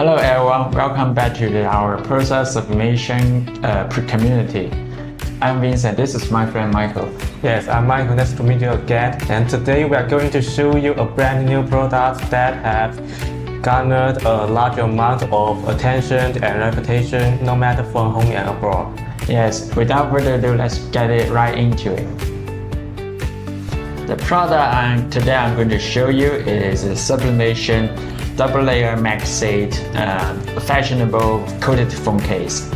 Hello everyone, welcome back to our process sublimation community. I'm Vincent, this is my friend Michael. Yes, I'm Michael, nice to meet you again. And today we are going to show you a brand new product that have garnered a large amount of attention and reputation no matter from home and abroad. Yes, without further ado, let's get it right into it. The product today I'm going to show you is a sublimation double layer magazine fashionable coated phone case.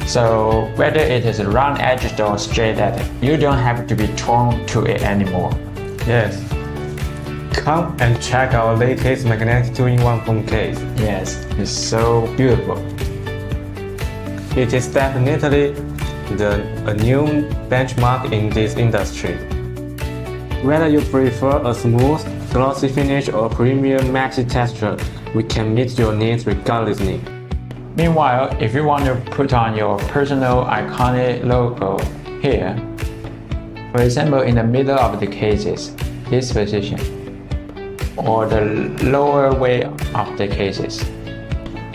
So whether it is round edged or straight edged, you don't have to be torn to it anymore. Yes. Come and check our latest magnetic 2-in-1 phone case. Yes, it's so beautiful. It is definitely a new benchmark in this industry. Whether you prefer a smooth, glossy finish or premium maxi texture, we can meet your needs regardlessly. Meanwhile, if you want to put on your personal iconic logo here, for example in the middle of the cases, this position, or the lower way of the cases.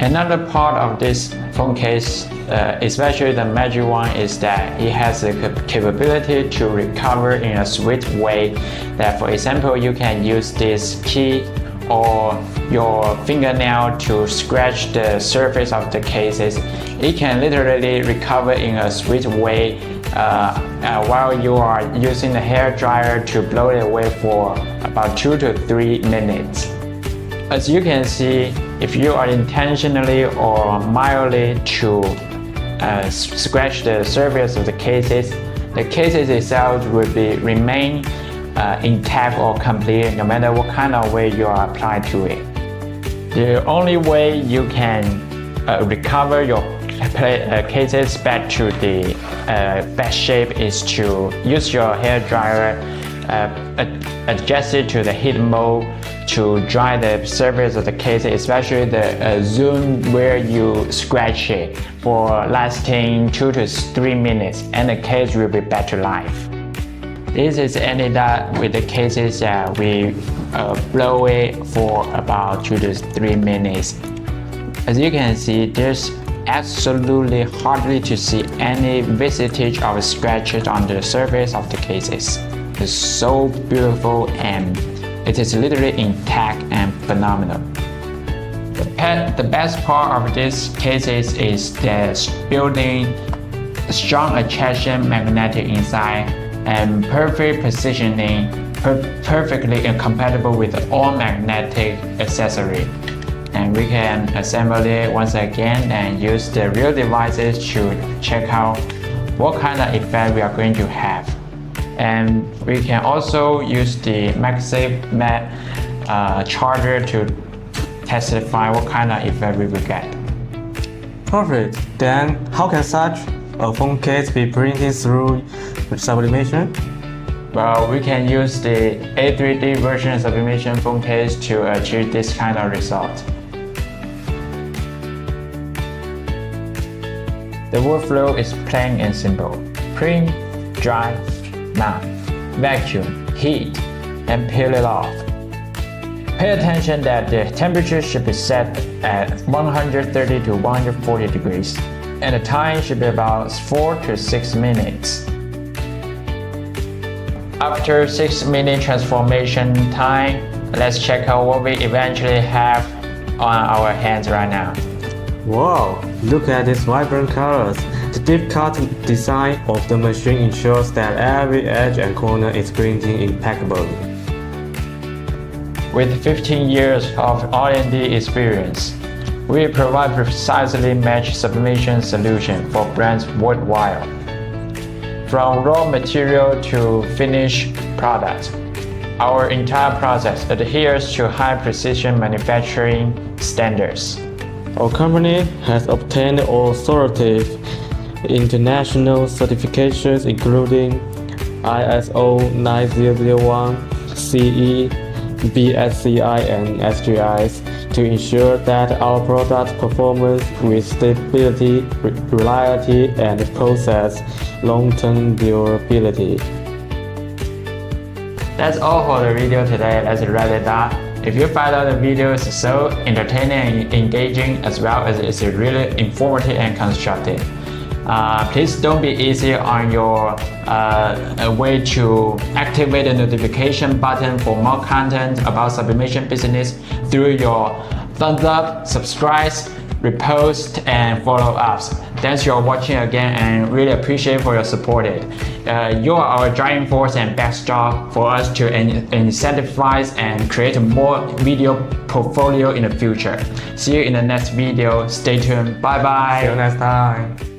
Another part of this phone case, especially the magic one, is that it has the capability to recover in a sweet way. That, for example, you can use this key or your fingernail to scratch the surface of the cases. It can literally recover in a sweet way while you are using the hair dryer to blow it away for about 2 to 3 minutes. As you can see, if you are intentionally or mildly to scratch the surface of the cases itself will remain intact or complete no matter what kind of way you are applied to it. The only way you can recover your cases back to the best shape is to use your hair dryer, adjust it to the heat mode to dry the surface of the case, especially the zone where you scratch it, for lasting 2 to 3 minutes, and the case will be back to life. This is ended up with the cases that we blow it for about 2 to 3 minutes. As you can see, there's absolutely hardly to see any vestige of scratches on the surface of the cases. It's so beautiful and it is literally intact and phenomenal. The best part of this cases is the building strong attraction magnetic inside and perfect positioning, perfectly compatible with all magnetic accessory. And we can assemble it once again and use the real devices to check out what kind of effect we are going to have. And we can also use the MagSafe charger to testify what kind of effect we will get. Perfect. Then how can such a phone case be printed through sublimation? Well, we can use the A3D version sublimation phone case to achieve this kind of result. The workflow is plain and simple. Print, dry, mount, vacuum, heat, and peel it off. Pay attention that the temperature should be set at 130 to 140 degrees, and the time should be about 4 to 6 minutes. After 6-minute transformation time, let's check out what we eventually have on our hands right now. Wow, look at these vibrant colors. The deep cut design of the machine ensures that every edge and corner is printing impeccably. With 15 years of R&D experience, we provide precisely matched sublimation solution for brands worldwide. From raw material to finished product, our entire process adheres to high precision manufacturing standards. Our company has obtained authoritative international certifications including ISO 9001, CE, BSCI and SGIs to ensure that our product performance with stability, reliability and possess long-term durability. That's all for the video today. Let's wrap it up. If you find out the videos so entertaining and engaging, as well as it's really informative and constructive, please don't be easy on your way to activate the notification button for more content about sublimation business through your thumbs up, subscribe, repost, and follow-ups. Thanks for watching again, and really appreciate for your support. You are our driving force and backstop for us to incentivize and create more video portfolio in the future. See you in the next video. Stay tuned. Bye bye. See you next time.